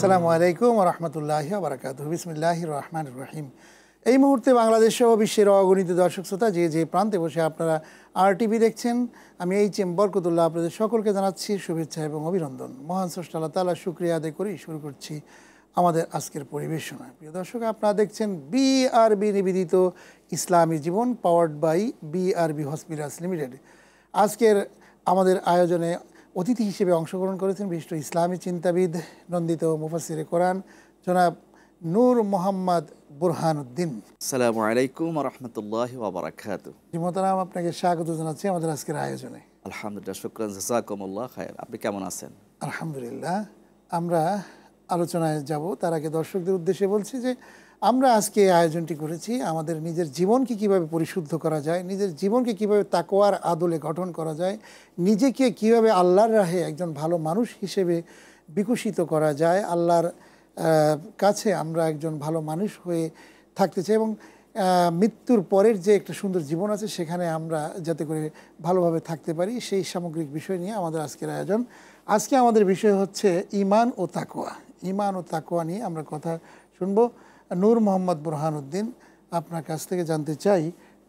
আসসালামু আলাইকুম ওয়া রাহমাতুল্লাহি ওয়া বারাকাতুহু। বিসমিল্লাহির রহমানির রহিম। এই মুহূর্তে বাংলাদেশ সহ বিশ্বের অগণিত দর্শক শ্রোতা যে প্রান্তে বসে আপনারা RTV দেখছেন, আমি এইচ.এম. বরকতুল্লাহ আপনাদের সকলকে জানাচ্ছি শুভেচ্ছা এবং অভিনন্দন। মহান স্রষ্টা আল্লাহ তাআলার শুকরিয়া আদায় করেই শুরু করছি আমাদের আজকের পরিবেশনা। প্রিয় দর্শক, আপনারা দেখছেন BRB নিবেদিত ইসলামী জীবন, powered by BRB hospitals limited. আজকের আমাদের আয়োজনে অতিথি হিসেবে অংশগ্রহণ করেছেন বিশিষ্ট ইসলামী চিন্তাবিদ, নন্দিত মুফাসসিরে কোরআন জনাব নূর মোহাম্মদ বুরহানুদ্দিন। আসসালামু আলাইকুম ওয়া রাহমাতুল্লাহি ওয়া বারাকাতুহু। জি মোহতারাম, আপনাকে স্বাগত জানাচ্ছি আমাদের আজকের আয়োজনে। আলহামদুলিল্লাহ, শুকরান, জাযাকুমুল্লাহ খায়র। আপনি কেমন আছেন? আলহামদুলিল্লাহ। আমরা আলোচনায় যাব, তার আগে দর্শকদের উদ্দেশ্যে বলছি যে আমরা আজকে এই আয়োজনটি করেছি আমাদের নিজের জীবনকে কিভাবে পরিশুদ্ধ করা যায়, নিজের জীবনকে কিভাবে তাকওয়ার আদলে গঠন করা যায়, নিজেকে কিভাবে আল্লাহর রাহে একজন ভালো মানুষ হিসেবে বিকশিত করা যায়, আল্লাহর কাছে আমরা একজন ভালো মানুষ হয়ে থাকতে চাই এবং মৃত্যুর পরের যে একটা সুন্দর জীবন আছে সেখানে আমরা যাতে করে ভালোভাবে থাকতে পারি, সেই সামগ্রিক বিষয় নিয়ে আমাদের আজকের আয়োজন। আজকে আমাদের বিষয় হচ্ছে ঈমান ও তাকওয়া। ঈমান ও তাকওয়া নিয়ে আমরা কথা শুনব। নূর মোহাম্মদ বুরহানুদ্দিন, আপনার কাছ থেকে জানতে চাই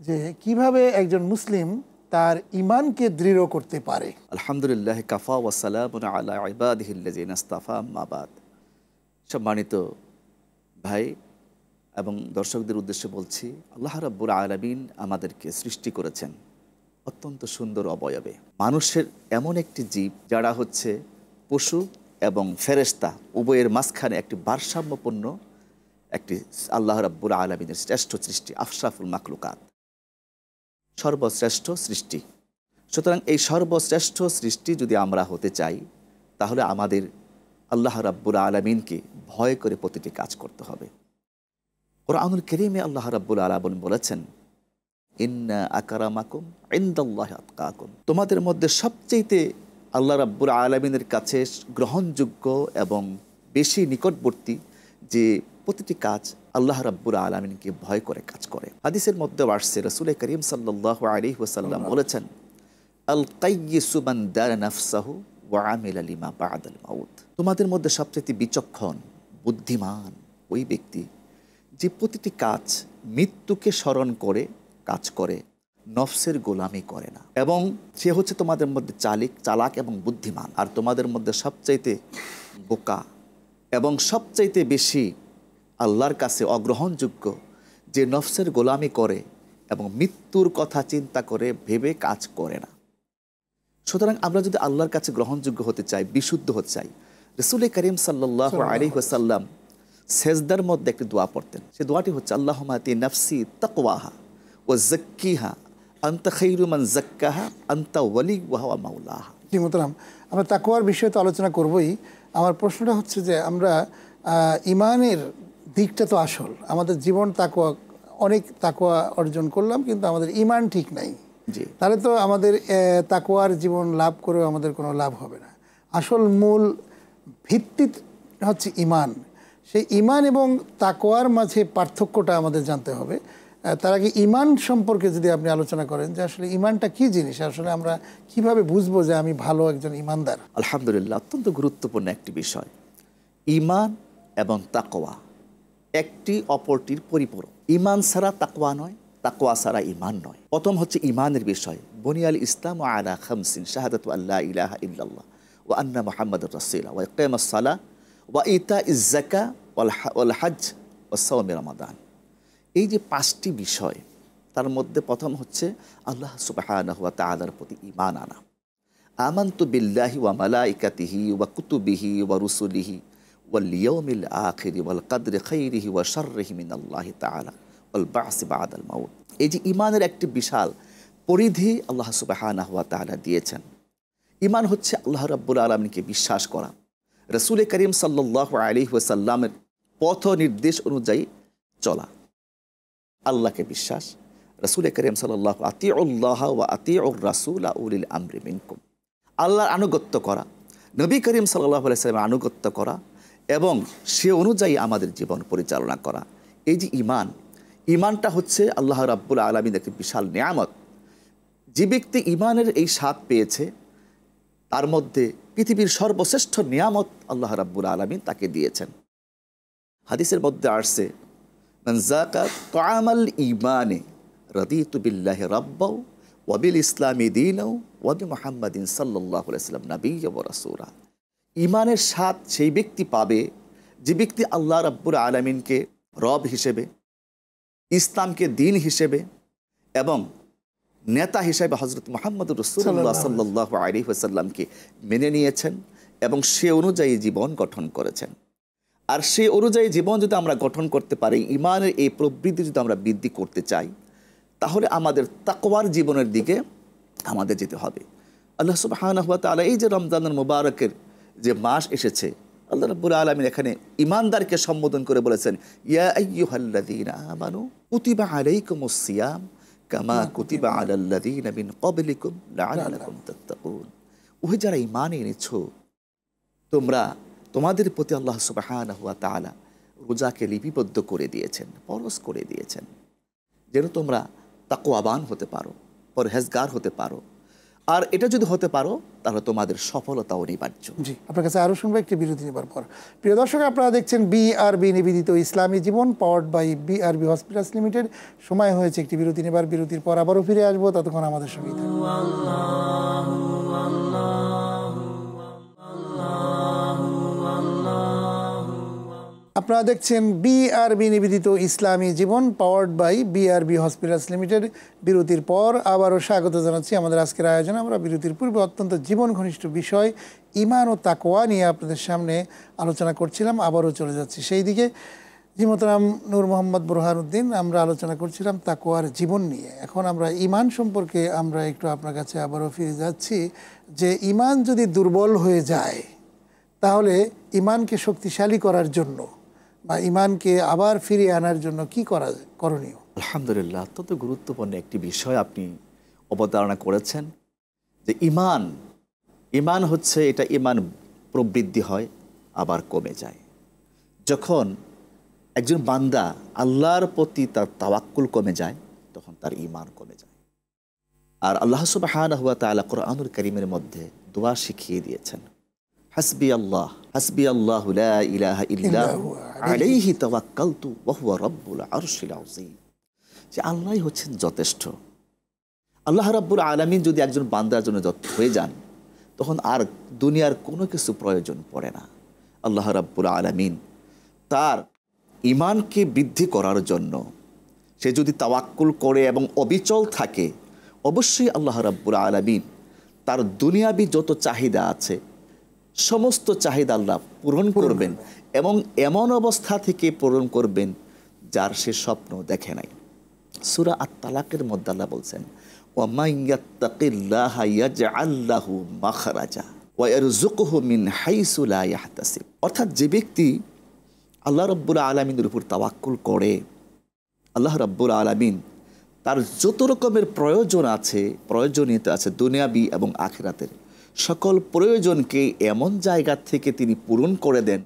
যে কিভাবে একজন মুসলিম তার ঈমানকে দৃঢ় করতে পারে। আলহামদুলিল্লাহ, কাফা ওয়া সালামুন আলা ইবাদিহিল্লাযিনা ইসতাফা, আম্মা বাদ। সম্মানিত ভাই এবং দর্শকদের উদ্দেশ্যে বলছি, আল্লাহ রাব্বুল আলামিন আমাদেরকে সৃষ্টি করেছেন অত্যন্ত সুন্দর অবয়বে। মানুষের এমন একটি জীব যারা হচ্ছে পশু এবং ফেরেশতা উভয়ের মাঝখানে একটি ভারসাম্যপূর্ণ একটি আল্লাহ রাব্বুল আলামিনের শ্রেষ্ঠ সৃষ্টি, আশরাফুল মাখলুকাত, সর্বশ্রেষ্ঠ সৃষ্টি। সুতরাং এই সর্বশ্রেষ্ঠ সৃষ্টি যদি আমরা হতে চাই, তাহলে আমাদের আল্লাহ রাব্বুল আলামিনকে ভয় করে প্রতিটি কাজ করতে হবে। কুরআনুল কারীমে আল্লাহ রাব্বুল আলামিন বলেছেন, ইন্না আকরামাকুম ইনদাল্লাহি আতকাকুম, তোমাদের মধ্যে সবচেয়ে আল্লাহ রাব্বুল আলামিনের কাছে গ্রহণযোগ্য এবং বেশি নিকটবর্তী যে প্রতিটি কাজ আল্লাহ রাব্বুল আলামিনকে ভয় করে কাজ করে। হাদিসের মধ্যে আসছে, রাসূল করিম সাল্লাল্লাহু আলাইহি ওয়াসাল্লাম বলেছেন, আল কাইয়িসু মান দারা নাফসাহু ওয়া আমিলা লিমা বা'দাল মাউত, তোমাদের মধ্যে সবচেয়ে বিচক্ষণ বুদ্ধিমান ওই ব্যক্তি যে প্রতিটি কাজ মৃত্যুকে স্মরণ করে কাজ করে, নফসের গোলামি করে না, এবং সে হচ্ছে তোমাদের মধ্যে চালাক এবং বুদ্ধিমান। আর তোমাদের মধ্যে সবচাইতে বোকা এবং সবচাইতে বেশি আল্লাহর কাছে অগ্রহণযোগ্য যে নফসের গোলামি করে এবং মৃত্যুর কথা চিন্তা করে ভেবে কাজ করে না। সুতরাং আমরা যদি আল্লাহর কাছে গ্রহণযোগ্য হতে চাই, বিশুদ্ধ হতে চাই, রাসূল করিম সাল্লাল্লাহু আলাইহি ওয়াসাল্লাম সেজদার মধ্যে একটি দোয়া পড়তেন। সে দোয়াটি হচ্ছে, আল্লাহুম্মা আতি নাফসি তাকওয়াহা ওয়া যাক্কিহা আনতা খায়রু মান যাক্কাহা আনতা ওয়ালিয়ুহা ওয়া মাওলাহা। জি মোহতারাম, আমরা তাকওয়ার বিষয়ে তো আলোচনা করবই। আমার প্রশ্নটা হচ্ছে যে আমরা ঈমানের দিকটা তো আসল, আমাদের জীবন তাকওয়া, অনেক তাকওয়া অর্জন করলাম কিন্তু আমাদের ঈমান ঠিক নাই, জি, তাহলে তো আমাদের তাকওয়ার জীবন লাভ করেও আমাদের কোনো লাভ হবে না। আসল মূল ভিত্তি হচ্ছে ঈমান। সেই ঈমান এবং তাকওয়ার মাঝে পার্থক্যটা আমাদের জানতে হবে। তার আগে ঈমান সম্পর্কে যদি আপনি আলোচনা করেন যে আসলে ঈমানটা কী জিনিস, আসলে আমরা কিভাবে বুঝবো যে আমি ভালো একজন ঈমানদার। আলহামদুলিল্লাহ, অত্যন্ত গুরুত্বপূর্ণ একটি বিষয়। ঈমান এবং তাকওয়া একটি অপরটির পরিপূরক। ঈমান ছাড়া তাকওয়া নয়, তাকওয়া ছাড়া ঈমান নয়। প্রথম হচ্ছে ঈমানের বিষয়। বুনিয়াল ইসলামু আলা খামসিন, শাহাদাতু আল্লা ইলাহা ইল্লাল্লাহ ওয়া আন্না মুহাম্মাদুর রাসূলুল্লাহ ওয়া ইকামাস সালাহ ওয়া ইতাইজ যাকাত ওয়াল হজ ওয়া সাওম রমাদান। এই যে পাঁচটি বিষয়, তার মধ্যে প্রথম হচ্ছে আল্লাহ সুবহানাহু ওয়া তাআলার প্রতি ঈমান আনা। আমানতু বিল্লাহি ওয়া মালাইকাতিহি ওয়া কুতুবিহি ওয়া রুসুলিহি ওয়াল ইয়াউমিল আখির ওয়াল কদরি খাইরিহি ওয়া শাররিহি মিনাল্লাহি তাআলা ওয়াল বা'সি বা'দাল মাউত। এই যে ঈমানের একটি বিশাল পরিধি আল্লাহ সুবহানাহু ওয়া তাআলা দিয়েছেন। ঈমান হচ্ছে আল্লাহ রাব্বুল আলামিনকে বিশ্বাস করা, রাসূল করিম সাল্লাল্লাহু আলাইহি ওয়াসাল্লামের পথ নির্দেশ অনুযায়ী চলা, আল্লাহকে বিশ্বাস, রাসূল করিম সাল্লাল্লাহু আতিউল্লাহ ওয়া আতিউর রাসূলা উলিল আমরি মিনকুম, আল্লাহর আনুগত্য করা, নবী করিম সাল্লাল্লাহু আলাইহি ওয়াসাল্লামের আনুগত্য করা এবং সে অনুযায়ী আমাদের জীবন পরিচালনা করা। এই যে ঈমান, ঈমানটা হচ্ছে আল্লাহ রাব্বুল আলামিনের একটি বিশাল নিয়ামত। যে ব্যক্তি ঈমানের এই স্বাদ পেয়েছে, তার মধ্যে পৃথিবীর সর্বশ্রেষ্ঠ নিয়ামত আল্লাহ রাব্বুল আলামিন তাকে দিয়েছেন। হাদিসের মধ্যে আসছে, মান যাকা তাআমাল ঈমানে রাদিতু বিল্লাহি রাব্বাও ওয়া বিল ইসলামি দীনাও ওয়া বি মুহাম্মাদিন সাল্লাল্লাহু আলাইহি ওয়াসাল্লাম নাবিয়্যা ওয়া রাসূলা। ঈমানের স্বাদ সেই ব্যক্তি পাবে যে ব্যক্তি আল্লাহ রাব্বুল আলামিনকে রব হিসেবে, ইসলামকে দ্বীন হিসেবে এবং নেতা হিসেবে হযরত মুহাম্মদুর রাসূলুল্লাহ সাল্লাল্লাহু আলাইহি ওয়াসাল্লামকে মেনে নিয়েছেন এবং সে অনুযায়ী জীবন গঠন করেছেন। আর সে অনুযায়ী জীবন যদি আমরা গঠন করতে পারি, ঈমানের এই প্রবৃত্তি যদি আমরা বৃদ্ধি করতে চাই, তাহলে আমাদের তাকওয়ার জীবনের দিকে আমাদের যেতে হবে। আল্লাহ সুবহানাহু ওয়া তাআলা এই যে রমজানুল মুবারকের যে মাস এসেছে, আল্লাহ রাব্বুল আলামিন এখানে ঈমানদারকে সম্বোধন করে বলেছেন, ইয়া আইয়ুহাল্লাযীনা আমানু কুতিবা আলাইকুমুস সিয়াম কামা কুতিবা আলাল্লাযীনা মিন ক্বাবলিকুম লাআল্লাকুম তাত্তাকুন। ওহে যারা ঈমান এনেছো, তোমাদের প্রতি আল্লাহ সুবহানাহু ওয়া তাআলা রোজাকে লিপিবদ্ধ করে দিয়েছেন, ফরজ করে দিয়েছেন, যেন তোমরা তাকওয়াবান হতে পারো, পরহেজগার হতে পারো। আর এটা যদি হতে পারো তাহলে তোমাদের সফলতা অনিবার্য। জি, আপনার কাছে আরও শুনবো একটি বিরতি নেবার পর। প্রিয় দর্শক, আপনারা দেখছেন বিআরবি নিবেদিত ইসলামী জীবন, powered by BRB hospitals limited. সময় হয়েছে একটি বিরতি নেবার। বিরতির পর আবারও ফিরে আসবো, ততক্ষণ আমাদের সঙ্গেই থাকুন। আপনারা দেখছেন বিআরবি নিবেদিত ইসলামী জীবন, powered by BRB hospitals limited. বিরতির পর আবারও স্বাগত জানাচ্ছি আমাদের আজকের আয়োজনে। আমরা বিরতির পূর্বে অত্যন্ত জীবন ঘনিষ্ঠ বিষয় ঈমান ও তাকওয়া নিয়ে আপনাদের সামনে আলোচনা করছিলাম। আবারও চলে যাচ্ছি সেই দিকে। জি মোহতারাম নূর মোহাম্মদ বুরহানুদ্দিন, আমরা আলোচনা করছিলাম তাকওয়ার জীবন নিয়ে। এখন আমরা ঈমান সম্পর্কে আমরা একটু আপনার কাছে আবারও ফিরে যাচ্ছি যে ঈমান যদি দুর্বল হয়ে যায়, তাহলে ঈমানকে শক্তিশালী করার জন্য বা ঈমানকে আবার ফিরিয়ে আনার জন্য কি করা করণীয়? আলহামদুলিল্লাহ, অত্যন্ত গুরুত্বপূর্ণ একটি বিষয় আপনি অবতারণা করেছেন যে ঈমান হচ্ছে, এটা ঈমান প্রবৃদ্ধি হয় আবার কমে যায়। যখন একজন বান্দা আল্লাহর প্রতি তার তাওয়াক্কুল কমে যায়, তখন তার ঈমান কমে যায়। আর আল্লাহ সুবহানাহু ওয়া তাআলা কোরআনুল কারীমের মধ্যে দোয়া শিখিয়ে দিয়েছেন, হাসবি আল্লাহু লা ইলাহা ইল্লাহু আলাইহি তাওয়াক্কালতু ওয়া হুয়া রাব্বুল আরশিল আযীম। যে আল্লাহই হচ্ছেন যথেষ্ট। আল্লাহ রাব্বুল আলামিন যদি একজন বান্দার জন্য যথেষ্ট হয়ে যান, তখন আর দুনিয়ার কোনো কিছু প্রয়োজন পড়ে না। আল্লাহ রাব্বুল আলামিন তার ঈমানকে বৃদ্ধি করার জন্য সে যদি তাওয়াক্কুল করে এবং অবিচল থাকে, অবশ্যই আল্লাহ রাব্বুল আলামিন তার দুনিয়াবি যত চাহিদা আছে সমস্ত চাহিদা আল্লাহ পূরণ করবেন এবং এমন অবস্থা থেকে পূরণ করবেন যার সে স্বপ্ন দেখে নাই। সূরা আত-তালাকের মধ্যে আল্লাহ বলছেন, ওয়া মান ইয়াত্তাকিল্লাহা ইয়াজআল লাহু মাখরাজা ওয়া ইয়ারযুকুহু মিন হাইসু লা ইয়াহতাসিব। অর্থাৎ যে ব্যক্তি আল্লাহ রাব্বুল আলামিনের উপর তাওয়াক্কুল করে, আল্লাহ রাব্বুল আলামিন তার যত রকমের প্রয়োজনীয়তা আছে দুনিয়াবি এবং আখিরাতের সকল প্রয়োজনকে এমন জায়গা থেকে তিনি পূরণ করে দেন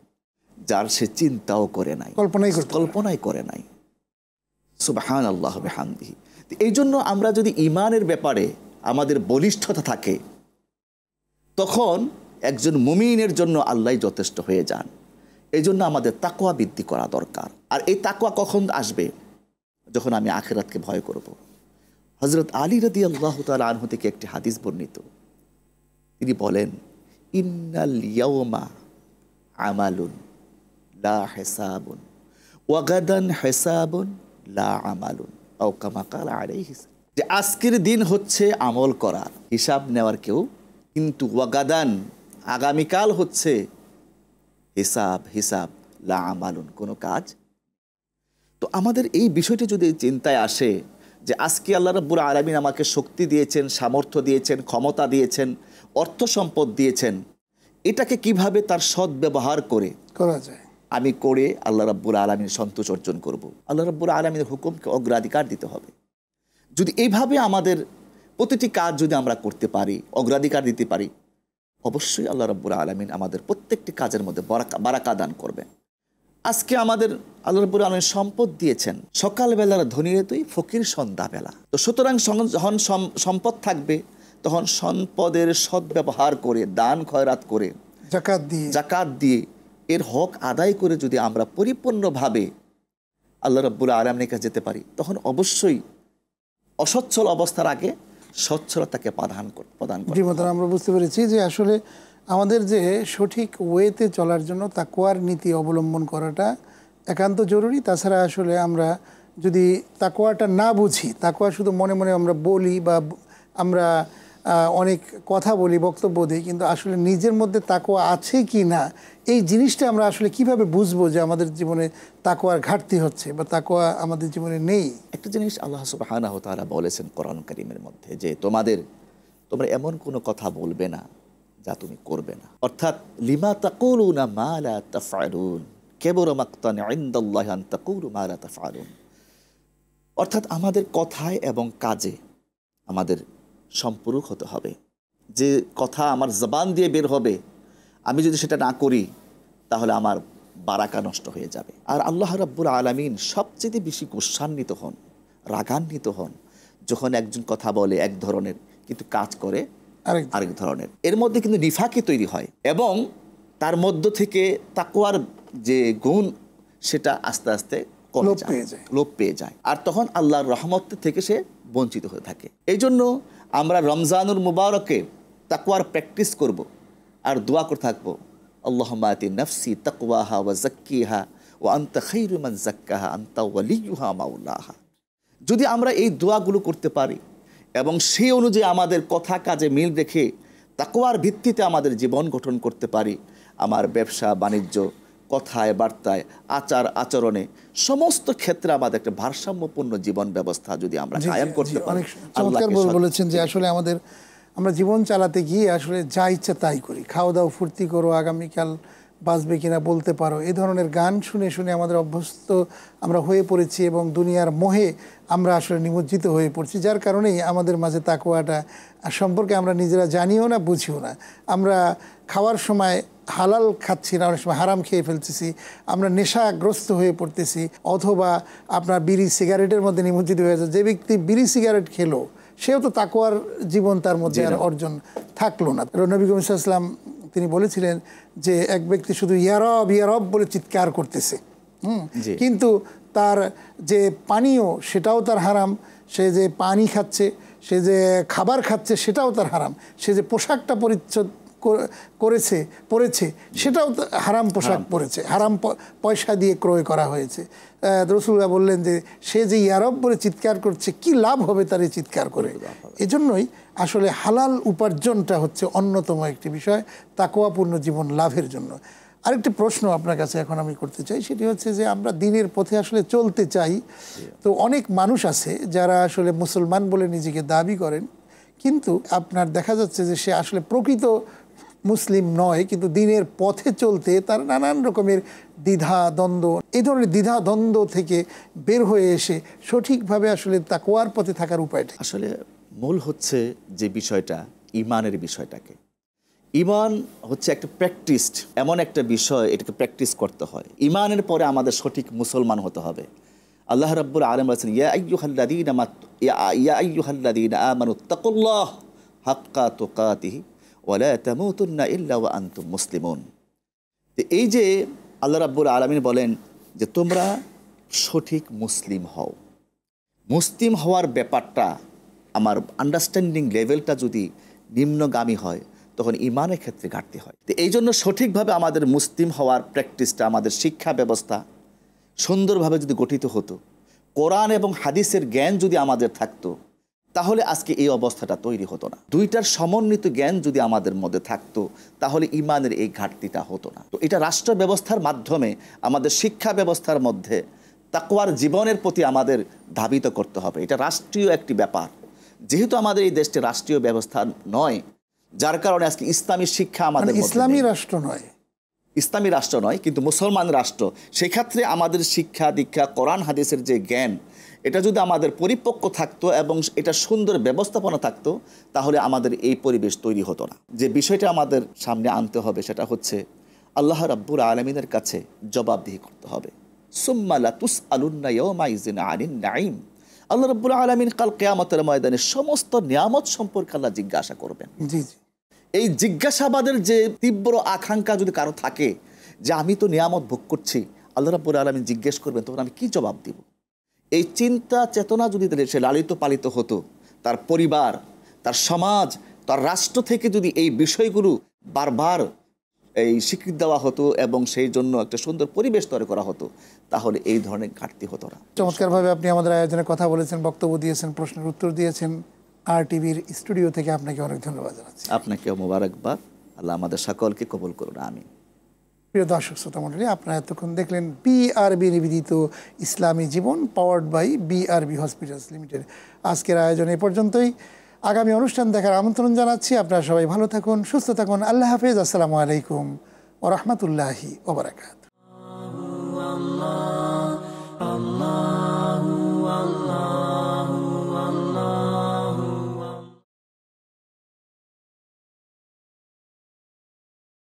যার সে চিন্তাও করে নাই, কল্পনাই করে নাই। সুবহানাল্লাহ ওয়া বিহামদিহি। এই জন্য আমরা যদি ঈমানের ব্যাপারে আমাদের বলিষ্ঠতা থাকে, তখন একজন মুমিনের জন্য আল্লাহই যথেষ্ট হয়ে যান। এই জন্য আমাদের তাকওয়া বৃদ্ধি করা দরকার। আর এই তাকওয়া কখন আসবে? যখন আমি আখিরাতকে ভয় করব। হযরত আলী রাদিয়াল্লাহু তাআলা আনহু থেকে একটি হাদিস বর্ণিত, তিনি বলেন, ইন্নাল ইয়াওমা আমালুন লা হিসাবুন ওয়া গাদান হিসাবুন লা আমালুন আও কামা ক্বালা আলাইহি। যে আজকের দিন হচ্ছে আমল করার, হিসাব নেওয়ার কেউ, কিন্তু ওয়া গাদান আগামীকাল হচ্ছে হিসাব লা আমালুন, কোনো কাজ। তো আমাদের এই বিষয়টি যদি চিন্তায় আসে যে আজকে আল্লাহ রাব্বুল আলামিন আমাকে শক্তি দিয়েছেন, সামর্থ্য দিয়েছেন, ক্ষমতা দিয়েছেন, অর্থ সম্পদ দিয়েছেন, এটাকে কিভাবে তার সৎ ব্যবহার করে করা যায়, আমি করে আল্লাহ রাব্বুল আলামিনের সন্তোষ অর্জন করব। আল্লাহ রাব্বুল আলামিনের হুকুমকে অগ্রাধিকার দিতে হবে। যদি এইভাবে আমাদের প্রতিটি কাজ যদি আমরা করতে পারি, অগ্রাধিকার দিতে পারি, অবশ্যই আল্লাহ রাব্বুল আলামিন আমাদের প্রত্যেকটি কাজের মধ্যে বারাকা দান করবেন। আজকে আমাদের আল্লাহ রাব্বুল আলামিন সম্পদ দিয়েছেন, সকালবেলার ধনী তুই ফকির সন্ধ্যাবেলা। তো সুতরাং যখন সম্পদ থাকবে, তখন সম্পদের সদ্ব্যবহার করে, দান খয়রাত করে, জাকাত দিয়ে এর হক আদায় করে যদি আমরা পরিপূর্ণভাবে আল্লাহ রাব্বুল আলামিনের কাছে যেতে পারি, তখন অবশ্যই অসচ্ছল অবস্থার আগে সচ্ছলতাকে প্রদান করে। আমরা বুঝতে পেরেছি যে আসলে আমাদের যে সঠিক ওয়েতে চলার জন্য তাকওয়ার নীতি অবলম্বন করাটা একান্ত জরুরি। তাছাড়া আসলে আমরা যদি তাকওয়াটা না বুঝি, তাকওয়া শুধু মনে মনে আমরা বলি বা আমরা অনেক কথা বলি, বক্তব্য দিই, কিন্তু আসলে নিজের মধ্যে তাকওয়া আছে কি না এই জিনিসটা আমরা আসলে কিভাবে বুঝবো যে আমাদের জীবনে তাকওয়ার ঘাটতি হচ্ছে বা তাকওয়া আমাদের জীবনে নেই। একটা জিনিস আল্লাহ সুবহানাহু ওয়া তাআলা বলেছেন কোরআন কারীমের মধ্যে যে তোমরা এমন কোনো কথা বলবে না যা তুমি করবে না। অর্থাৎ লিমা তাকুলুনা মা লা তাফআলুন কাবুরা মাকতান ইনদাল্লাহি আন তাকুলু মা লা তাফআলুন। অর্থাৎ আমাদের কথায় এবং কাজে আমাদের সম্পূরক হতে হবে। যে কথা আমার জবান দিয়ে বের হবে, আমি যদি সেটা না করি তাহলে আমার বারাকা নষ্ট হয়ে যাবে। আর আল্লাহ রাব্বুল আলামিন সবচেয়ে বেশি গোসান্বিত হন, রাগান্বিত হন যখন একজন কথা বলে এক ধরনের কিন্তু কাজ করে আরেক ধরনের। এর মধ্যে কিন্তু নিফাকি তৈরি হয় এবং তার মধ্য থেকে তাকওয়ার যে গুণ সেটা আস্তে আস্তে লোপ পেয়ে যায়। আর তখন আল্লাহর রহমত থেকে সে বঞ্চিত হয়ে থাকে। এই জন্য আমরা রমজানুল মুবারকে তাকওয়ার প্র্যাকটিস করব আর দোয়া করে থাকবো, আল্লাহুম্মা আতি নাফসি তাকওয়াহা ওয়া যাক্কিহা ওয়া আনতা খায়রু মান যাক্কাহা আনতা ওয়ালিয়ুহা মাওলাহা। যদি আমরা এই দোয়াগুলো করতে পারি এবং সেই অনুযায়ী আমাদের কথা কাজে মিল রেখে তাকওয়ার ভিত্তিতে আমাদের জীবন গঠন করতে পারি, আমার ব্যবসা বাণিজ্য, কথায় বার্তায়, আচার আচরণে সমস্ত ক্ষেত্রে আমাদের একটা ভারসাম্যপূর্ণ জীবন ব্যবস্থা যদি আমরা কায়েম করতে পারি। চমৎকার বলেছেন যে আসলে আমরা জীবন চালাতে গিয়ে আসলে যা ইচ্ছা তাই করি, খাওয়া দাও, ফুর্তি করো, আগামীকাল বাঁচবে কিনা বলতে পারো, এই ধরনের গান শুনে শুনে আমাদের অভ্যস্ত আমরা হয়ে পড়েছি এবং দুনিয়ার মোহে আমরা আসলে নিমজ্জিত হয়ে পড়ছি, যার কারণেই আমাদের মাঝে তাকওয়াটা সম্পর্কে আমরা নিজেরা জানিও না, বুঝিও না। আমরা খাওয়ার সময় হালাল খাচ্ছি না, অনেক সময় হারাম খেয়ে ফেলতেছি, আমরা নেশাগ্রস্ত হয়ে পড়তেছি, অথবা আপনার বিড়ি সিগারেটের মধ্যে নিমজ্জিত হয়ে যাচ্ছে। যে ব্যক্তি বিড়ি সিগারেট খেলো সেও তো তাকওয়ার জীবন তার মধ্যে আর অর্জন থাকলো না। নবী করিম সাল্লাল্লাহু আলাইহি ওয়াসাল্লাম তিনি বলেছিলেন যে এক ব্যক্তি শুধু ইয়ারব ইয়ারব বলে চিৎকার করতেছে, কিন্তু তার যে পানীয় সেটাও তার হারাম, সে যে পানি খাচ্ছে, সে যে খাবার খাচ্ছে সেটাও তার হারাম, সে যে পোশাকটা পরিচ্ছদ পরেছে সেটাও হারাম পোশাক পরেছে, হারাম পয়সা দিয়ে ক্রয় করা হয়েছে। রাসূলুল্লাহ বললেন যে সে যে ইয়ারব বলে চিৎকার করছে কি লাভ হবে তার এই চিৎকার করে। এজন্যই আসলে হালাল উপার্জনটা হচ্ছে অন্যতম একটি বিষয় তাকওয়াপূর্ণ জীবন লাভের জন্য। আরেকটি প্রশ্ন আপনার কাছে এখন আমি করতে চাই, সেটি হচ্ছে যে আমরা দ্বীনের পথে আসলে চলতে চাই, তো অনেক মানুষ আছে যারা আসলে মুসলমান বলে নিজেকে দাবি করেন, কিন্তু আপনার দেখা যাচ্ছে যে সে আসলে প্রকৃত মুসলিম নয়, কিন্তু দ্বীনের পথে চলতে তার নানান রকমের দ্বিধা দ্বন্দ্ব, এই ধরনের দ্বিধা দ্বন্দ্ব থেকে বের হয়ে এসে সঠিকভাবে আসলে তাকওয়ার পথে থাকার উপায়টা আসলে মূল হচ্ছে যে বিষয়টা ঈমানের বিষয়টাকে। ঈমান হচ্ছে একটা প্র্যাকটিসড এমন একটা বিষয়, এটাকে প্র্যাকটিস করতে হয়। ঈমানের পরে আমাদের সঠিক মুসলমান হতে হবে। আল্লাহ রাব্বুল আলামিন বলেছেন, ইয়া আইয়ুহাল্লাযীনা আমানুত্তাকুল্লাহ হাক্কা তুকাতিহি ওয়া লা তামুতুন্না ইল্লা ওয়া আনতুম মুসলিমুন। এই যে আল্লাহ রাব্বুল আলামিন বলেন যে তোমরা সঠিক মুসলিম হও। মুসলিম হওয়ার ব্যাপারটা আমার আন্ডারস্ট্যান্ডিং লেভেলটা যদি নিম্নগামী হয় তখন ঈমানের ক্ষেত্রে ঘাটতি হয়। তো এই জন্য সঠিকভাবে আমাদের মুসলিম হওয়ার প্র্যাকটিসটা, আমাদের শিক্ষা ব্যবস্থা সুন্দরভাবে যদি গঠিত হতো, কোরআন এবং হাদিসের জ্ঞান যদি আমাদের থাকতো, তাহলে আজকে এই অবস্থাটা তৈরি হতো না। দুইটার সমন্বিত জ্ঞান যদি আমাদের মধ্যে থাকতো তাহলে ঈমানের এই ঘাটতিটা হতো না। তো এটা রাষ্ট্র ব্যবস্থার মাধ্যমে আমাদের শিক্ষা ব্যবস্থার মধ্যে তাকওয়ার জীবনের প্রতি আমাদের ধাবিত করতে হবে। এটা রাষ্ট্রীয় একটি ব্যাপার। যেহেতু আমাদের এই দেশটি রাষ্ট্রীয় ব্যবস্থা নয়, যার কারণে আজকে ইসলামী শিক্ষা আমাদের ইসলামী রাষ্ট্র নয় কিন্তু মুসলমান রাষ্ট্র, সেক্ষেত্রে আমাদের শিক্ষা দীক্ষা কোরআন হাদিসের যে জ্ঞান এটা যদি আমাদের পরিপক্ক থাকতো এবং এটা সুন্দর ব্যবস্থাপনা থাকতো তাহলে আমাদের এই পরিবেশ তৈরি হতো না। যে বিষয়টা আমাদের সামনে আনতে হবে সেটা হচ্ছে আল্লাহ রাব্বুল আলামিনের কাছে জবাবদিহি করতে হবে। সুম্মা লাতুসআলুন্না ইয়াওমাইযিন আনিন নাঈম। আল্লাহ রাব্বুল আলামিন কাল কিয়ামতের ময়দানে সমস্ত নিয়ামত সম্পর্কে আল্লাহ জিজ্ঞাসা করবেন। জি জি। এই জিজ্ঞাসাবাদের যে তীব্র আকাঙ্ক্ষা যদি কারো থাকে যে আমি তো নিয়ামত ভোগ করছি, আল্লাহ রাব্বুল আলামিন জিজ্ঞেস করবেন, তখন আমি কি জবাব দিব? এই চিন্তা চেতনা যদি সে লালিত পালিত হতো, তার পরিবার, তার সমাজ, তার রাষ্ট্র থেকে যদি এই বিষয়গুলো বারবার এই স্বীকৃতি দেওয়া হতো এবং সেই জন্য একটা সুন্দর পরিবেশ তৈরি করা হতো, তাহলে এই ধরনের ঘাটতি হতো না। চমৎকারভাবে আপনি আমাদের আয়োজনে কথা বলেছেন, বক্তব্য দিয়েছেন, প্রশ্নের উত্তর দিয়েছেন। RTV স্টুডিও থেকে আপনাকে অনেক ধন্যবাদ জানাচ্ছি। আপনাকেও মোবারকবাদ। আল্লাহ আমাদের সকলকে কবুল করুন, আমিন। প্রিয় দর্শক শ্রোতা মণ্ডলী, আপনারা এতক্ষণ দেখলেন BRB নিবেদিত ইসলামী জীবন, powered by BRB hospitals limited. আজকের আয়োজন এ পর্যন্তই। আগামী অনুষ্ঠান দেখার আমন্ত্রণ জানাচ্ছি। আপনারা সবাই ভালো থাকুন, সুস্থ থাকুন। আল্লাহ হাফেজ। আসসালামু আলাইকুম ওয়া রাহমাতুল্লাহি ওয়া বারাকাতুহু।